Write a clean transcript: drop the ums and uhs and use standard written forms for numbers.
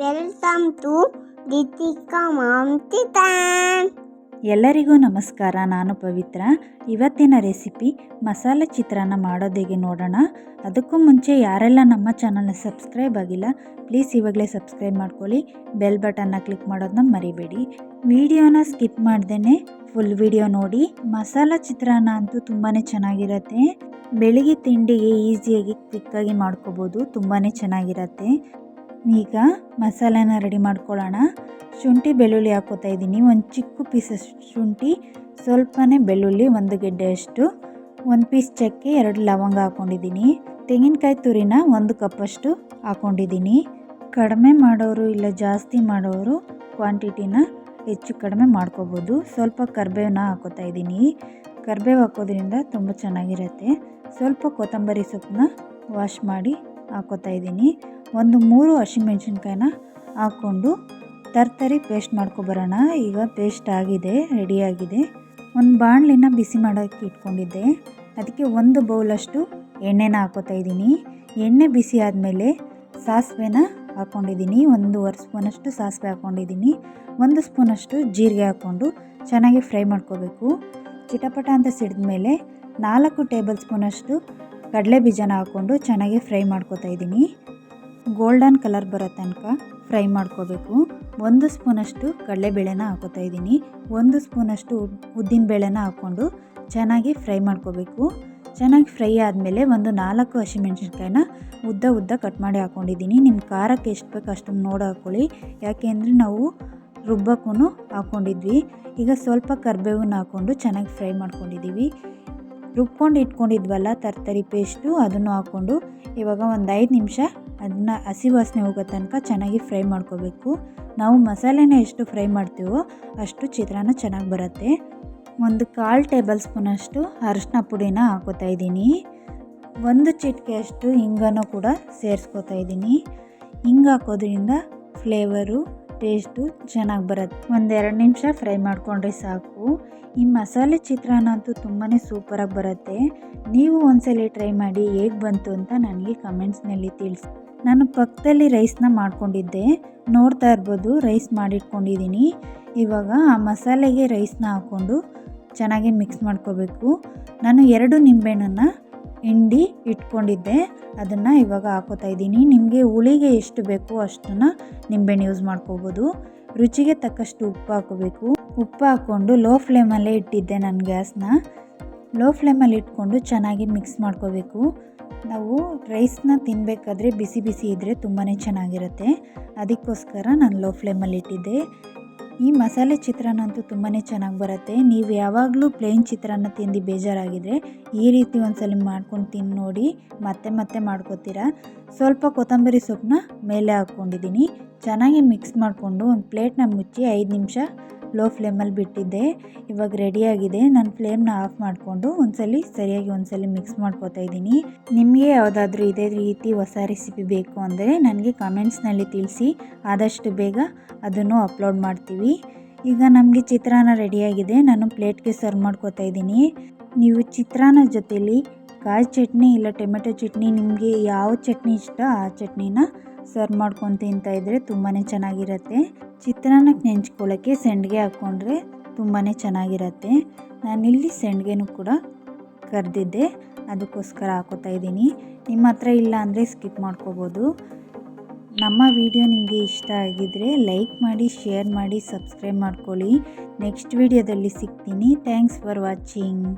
Welcome to Deepika mom kitchen. ಎಲ್ಲರಿಗೂ ನಮಸ್ಕಾರ. ನಾನು ಪವಿತ್ರ. ಇವತ್ತಿನ ರೆಸಿಪಿ ಮಸಾಲೆ ಚಿತ್ರಾನ್ನ ಮಾಡೋದು ಹೇಗೆ ನೋಡೋಣ. ಅದಕ್ಕೂ ಮುಂಚೆ ಯಾರೆಲ್ಲ ನಮ್ಮ ಚಾನಲ್ನ ಸಬ್ಸ್ಕ್ರೈಬ್ ಆಗಿಲ್ಲ ಪ್ಲೀಸ್ ಇವಾಗಲೇ ಸಬ್ಸ್ಕ್ರೈಬ್ ಮಾಡ್ಕೊಳ್ಳಿ. ಬೆಲ್ ಬಟನ್ನ ಕ್ಲಿಕ್ ಮಾಡೋದನ್ನ ಮರಿಬೇಡಿ. ವಿಡಿಯೋನ ಸ್ಕಿಪ್ ಮಾಡ್ದೇ ಫುಲ್ ವಿಡಿಯೋ ನೋಡಿ. ಮಸಾಲ ಚಿತ್ರಾನ್ನ ಅಂತೂ ತುಂಬಾ ಚೆನ್ನಾಗಿರುತ್ತೆ. ಬೆಳಿಗ್ಗೆ ತಿಂಡಿಗೆ ಈಸಿಯಾಗಿ ಕ್ವಿಕ್ಕಾಗಿ ಮಾಡ್ಕೋಬೋದು. ತುಂಬಾ ಚೆನ್ನಾಗಿರುತ್ತೆ. ಈಗ ಮಸಾಲೆನ ರೆಡಿ ಮಾಡ್ಕೊಳ್ಳೋಣ. ಶುಂಠಿ ಬೆಳ್ಳುಳ್ಳಿ ಹಾಕೋತಾ ಇದ್ದೀನಿ. ಒಂದು ಚಿಕ್ಕ ಪೀಸ್ ಶುಂಠಿ, ಸ್ವಲ್ಪನೇ ಬೆಳ್ಳುಳ್ಳಿ, ಒಂದು ಗೆಡ್ಡೆಯಷ್ಟು, ಒಂದು ಪೀಸ್ ಚಕ್ಕೆ, 2 ಲವಂಗ ಹಾಕ್ಕೊಂಡಿದ್ದೀನಿ. ತೆಂಗಿನಕಾಯಿ ತುರಿನ 1 ಕಪ್ಪಷ್ಟು ಹಾಕ್ಕೊಂಡಿದ್ದೀನಿ. ಕಡಿಮೆ ಮಾಡೋರು ಇಲ್ಲ ಜಾಸ್ತಿ ಮಾಡೋರು ಕ್ವಾಂಟಿಟಿನ ಹೆಚ್ಚು ಕಡಿಮೆ ಮಾಡ್ಕೋಬೋದು. ಸ್ವಲ್ಪ ಕರಿಬೇವನ್ನ ಹಾಕೋತಾ ಇದ್ದೀನಿ. ಕರಿಬೇವು ಹಾಕೋದ್ರಿಂದ ತುಂಬ ಚೆನ್ನಾಗಿರುತ್ತೆ. ಸ್ವಲ್ಪ ಕೊತ್ತಂಬರಿ ಸೊಪ್ಪನ್ನ ವಾಶ್ ಮಾಡಿ ಹಾಕೋತಾ ಇದ್ದೀನಿ. ಒಂದು 3 ಹಸಿಮೆಣಸಿನ್ಕಾಯಿನ ಹಾಕ್ಕೊಂಡು ತರ್ತರಿ ಪೇಸ್ಟ್ ಮಾಡ್ಕೊಬರೋಣ. ಈಗ ಪೇಸ್ಟ್ ಆಗಿದೆ, ರೆಡಿಯಾಗಿದೆ. ಒಂದು ಬಾಣಲಿನ ಬಿಸಿ ಮಾಡೋಕ್ಕೆ ಇಟ್ಕೊಂಡಿದ್ದೆ. ಅದಕ್ಕೆ 1 ಬೌಲಷ್ಟು ಎಣ್ಣೆನ ಹಾಕೋತಾ ಇದ್ದೀನಿ. ಎಣ್ಣೆ ಬಿಸಿ ಆದಮೇಲೆ ಸಾಸಿವೆನ ಹಾಕ್ಕೊಂಡಿದ್ದೀನಿ. 1.5 ಸ್ಪೂನಷ್ಟು ಸಾಸಿವೆ ಹಾಕ್ಕೊಂಡಿದ್ದೀನಿ. 1 ಸ್ಪೂನಷ್ಟು ಜೀರಿಗೆ ಹಾಕ್ಕೊಂಡು ಚೆನ್ನಾಗಿ ಫ್ರೈ ಮಾಡ್ಕೋಬೇಕು. ಚಿಟಪಟ ಅಂತ ಸಿಡಿದ ಮೇಲೆ 4 ಟೇಬಲ್ ಸ್ಪೂನಷ್ಟು ಕಡಲೆ ಬೀಜನ ಹಾಕ್ಕೊಂಡು ಚೆನ್ನಾಗಿ ಫ್ರೈ ಮಾಡ್ಕೋತಾ ಇದ್ದೀನಿ. ಗೋಲ್ಡನ್ ಕಲರ್ ಬರೋ ತನಕ ಫ್ರೈ ಮಾಡ್ಕೋಬೇಕು. 1 ಸ್ಪೂನಷ್ಟು ಕಡಲೆಬೇಳೆನ ಹಾಕೋತಾ ಇದ್ದೀನಿ. 1 ಸ್ಪೂನಷ್ಟು ಉದ್ದಿನಬೇಳೆನ ಹಾಕ್ಕೊಂಡು ಚೆನ್ನಾಗಿ ಫ್ರೈ ಮಾಡ್ಕೋಬೇಕು. ಚೆನ್ನಾಗಿ ಫ್ರೈ ಆದಮೇಲೆ ಒಂದು 4 ಹಸಿಮೆಣಸಿನ್ಕಾಯಿನ ಉದ್ದ ಕಟ್ ಮಾಡಿ ಹಾಕ್ಕೊಂಡಿದ್ದೀನಿ. ನಿಮ್ಮ ಖಾರಕ್ಕೆ ಎಷ್ಟು ಬೇಕು ಅಷ್ಟನ್ನು ನೋಡಿ ಹಾಕ್ಕೊಳ್ಳಿ. ಯಾಕೆಂದರೆ ನಾವು ರುಬ್ಬಕ್ಕೂ ಹಾಕ್ಕೊಂಡಿದ್ವಿ. ಈಗ ಸ್ವಲ್ಪ ಕರಿಬೇವನ್ನ ಹಾಕ್ಕೊಂಡು ಚೆನ್ನಾಗಿ ಫ್ರೈ ಮಾಡ್ಕೊಂಡಿದ್ದೀವಿ. ರುಬ್ಕೊಂಡು ಇಟ್ಕೊಂಡಿದ್ವಲ್ಲ ತರಕಾರಿ ಪೇಸ್ಟು, ಅದನ್ನು ಹಾಕ್ಕೊಂಡು ಇವಾಗ ಒಂದು 5 ನಿಮಿಷ ಅದನ್ನ ಹಸಿ ವಾಸನೆ ಹೋಗೋ ತನಕ ಚೆನ್ನಾಗಿ ಫ್ರೈ ಮಾಡ್ಕೋಬೇಕು. ನಾವು ಮಸಾಲೆನ ಎಷ್ಟು ಫ್ರೈ ಮಾಡ್ತೀವೋ ಅಷ್ಟು ಚಿತ್ರಾನ್ನ ಚೆನ್ನಾಗಿ ಬರುತ್ತೆ. ಒಂದು 1/4 ಟೇಬಲ್ ಸ್ಪೂನಷ್ಟು ಅರಿಶಿನ ಪುಡಿನ ಹಾಕೋತಾ ಇದ್ದೀನಿ. 1 ಚಿಟಿಕೆಯಷ್ಟು ಹಿಂಗನ್ನು ಕೂಡ ಸೇರಿಸ್ಕೋತಾ ಇದ್ದೀನಿ. ಹಿಂಗೆ ಹಾಕೋದ್ರಿಂದ ಫ್ಲೇವರು ಟೇಸ್ಟು ಚೆನ್ನಾಗಿ ಬರುತ್ತೆ. 1-2 ನಿಮಿಷ ಫ್ರೈ ಮಾಡಿಕೊಂಡ್ರೆ ಸಾಕು. ಈ ಮಸಾಲೆ ಚಿತ್ರಾನ್ನ ಅಂತೂ ತುಂಬಾ ಸೂಪರಾಗಿ ಬರುತ್ತೆ. ನೀವು ಒಂದ್ಸಲಿ ಟ್ರೈ ಮಾಡಿ ಹೇಗೆ ಬಂತು ಅಂತ ನನಗೆ ಕಮೆಂಟ್ಸ್ನಲ್ಲಿ ತಿಳಿಸಿ. ನಾನು ಪಕ್ಕದಲ್ಲಿ ರೈಸ್ನ ಮಾಡ್ಕೊಂಡಿದ್ದೆ, ನೋಡ್ತಾ ಇರ್ಬೋದು. ರೈಸ್ ಮಾಡಿಟ್ಕೊಂಡಿದ್ದೀನಿ. ಇವಾಗ ಆ ಮಸಾಲೆಗೆ ರೈಸ್ನ ಹಾಕ್ಕೊಂಡು ಚೆನ್ನಾಗಿ ಮಿಕ್ಸ್ ಮಾಡ್ಕೋಬೇಕು. ನಾನು 2 ನಿಂಬೆಹಣ್ಣನ್ನು ಹಿಂಡಿ ಇಟ್ಕೊಂಡಿದ್ದೆ, ಅದನ್ನು ಇವಾಗ ಹಾಕೋತಾ ಇದ್ದೀನಿ. ನಿಮಗೆ ಹುಳಿಗೆ ಎಷ್ಟು ಬೇಕೋ ಅಷ್ಟನ್ನು ನಿಂಬೆಹಣ್ಣು ಯೂಸ್ ಮಾಡ್ಕೋಬೋದು. ರುಚಿಗೆ ತಕ್ಕಷ್ಟು ಉಪ್ಪು ಹಾಕೋಬೇಕು. ಉಪ್ಪು ಹಾಕ್ಕೊಂಡು ಲೋ ಫ್ಲೇಮಲ್ಲೇ ಇಟ್ಟಿದ್ದೆ ನಾನು ಗ್ಯಾಸ್ನ. ಲೋ ಫ್ಲೇಮಲ್ಲಿ ಇಟ್ಕೊಂಡು ಚೆನ್ನಾಗಿ ಮಿಕ್ಸ್ ಮಾಡ್ಕೋಬೇಕು. ನಾವು ರೈಸ್ನ ತಿನ್ನಬೇಕಾದ್ರೆ ಬಿಸಿ ಬಿಸಿ ಇದ್ದರೆ ತುಂಬಾ ಚೆನ್ನಾಗಿರುತ್ತೆ. ಅದಕ್ಕೋಸ್ಕರ ನಾನು ಲೋ ಫ್ಲೇಮಲ್ಲಿ ಇಟ್ಟಿದ್ದೆ. ಈ ಮಸಾಲೆ ಚಿತ್ರಾನ್ನ ಅಂತೂ ತುಂಬಾ ಚೆನ್ನಾಗಿ ಬರುತ್ತೆ. ನೀವು ಯಾವಾಗಲೂ ಪ್ಲೇನ್ ಚಿತ್ರಾನ್ನ ತಿಂದು ಬೇಜಾರಾಗಿದ್ದರೆ ಈ ರೀತಿ ಒಂದ್ಸಲ ಮಾಡ್ಕೊಂಡು ತಿಂದು ನೋಡಿ, ಮತ್ತೆ ಮಾಡ್ಕೋತೀರಾ. ಸ್ವಲ್ಪ ಕೊತ್ತಂಬರಿ ಸೊಪ್ಪನ್ನ ಮೇಲೆ ಹಾಕ್ಕೊಂಡಿದ್ದೀನಿ. ಚೆನ್ನಾಗಿ ಮಿಕ್ಸ್ ಮಾಡಿಕೊಂಡು ಒಂದು ಪ್ಲೇಟ್ನ ಮುಚ್ಚಿ 5 ನಿಮಿಷ ಲೋ ಫ್ಲೇಮಲ್ಲಿ ಬಿಟ್ಟಿದ್ದೆ. ಇವಾಗ ರೆಡಿಯಾಗಿದೆ. ನಾನು ಫ್ಲೇಮ್ನ ಆಫ್ ಮಾಡಿಕೊಂಡು ಸರಿಯಾಗಿ ಒಂದ್ಸಲಿ ಮಿಕ್ಸ್ ಮಾಡ್ಕೋತಾ ಇದ್ದೀನಿ. ನಿಮಗೆ ಯಾವುದಾದ್ರೂ ಇದೇ ರೀತಿ ಹೊಸ ರೆಸಿಪಿ ಬೇಕು ಅಂದರೆ ನನಗೆ ಕಮೆಂಟ್ಸ್ನಲ್ಲಿ ತಿಳಿಸಿ. ಆದಷ್ಟು ಬೇಗ ಅದನ್ನು ಅಪ್ಲೋಡ್ ಮಾಡ್ತೀವಿ. ಈಗ ನಮಗೆ ಚಿತ್ರಾನ್ನ ರೆಡಿಯಾಗಿದೆ. ನಾನು ಪ್ಲೇಟ್ಗೆ ಸರ್ವ್ ಮಾಡ್ಕೋತಾ ಇದ್ದೀನಿ. ನೀವು ಚಿತ್ರಾನ್ನ ಜೊತೆಲಿ ಕಾಯಿ ಚಟ್ನಿ ಇಲ್ಲ ಟೊಮೆಟೊ ಚಟ್ನಿ, ನಿಮಗೆ ಯಾವ ಚಟ್ನಿ ಇಷ್ಟ ಆ ಚಟ್ನಿನ ಸರ್ವ್ ಮಾಡ್ಕೊಂಡು ತಿಂತಾ ಇದ್ದರೆ ತುಂಬಾ ಚೆನ್ನಾಗಿರುತ್ತೆ. ಚಿತ್ರಾನ್ನಕ್ಕೆ ನೆಂಚ್ಕೊಳ್ಳೋಕ್ಕೆ ಸೆಂಡ್ಗೆ ಹಾಕ್ಕೊಂಡ್ರೆ ತುಂಬಾ ಚೆನ್ನಾಗಿರುತ್ತೆ. ನಾನಿಲ್ಲಿ ಸೆಂಡ್ಗೆನೂ ಕೂಡ ಕರೆದಿದ್ದೆ, ಅದಕ್ಕೋಸ್ಕರ ಹಾಕೋತಾ ಇದ್ದೀನಿ. ನಿಮ್ಮ ಹತ್ರ ಇಲ್ಲ ಅಂದರೆ ಸ್ಕಿಪ್ ಮಾಡ್ಕೋಬೋದು. ನಮ್ಮ ವಿಡಿಯೋ ನಿಮಗೆ ಇಷ್ಟ ಆಗಿದ್ದರೆ ಲೈಕ್ ಮಾಡಿ, ಶೇರ್ ಮಾಡಿ, ಸಬ್ಸ್ಕ್ರೈಬ್ ಮಾಡ್ಕೊಳ್ಳಿ. ನೆಕ್ಸ್ಟ್ ವಿಡಿಯೋದಲ್ಲಿ ಸಿಗ್ತೀನಿ. Thanks for watching.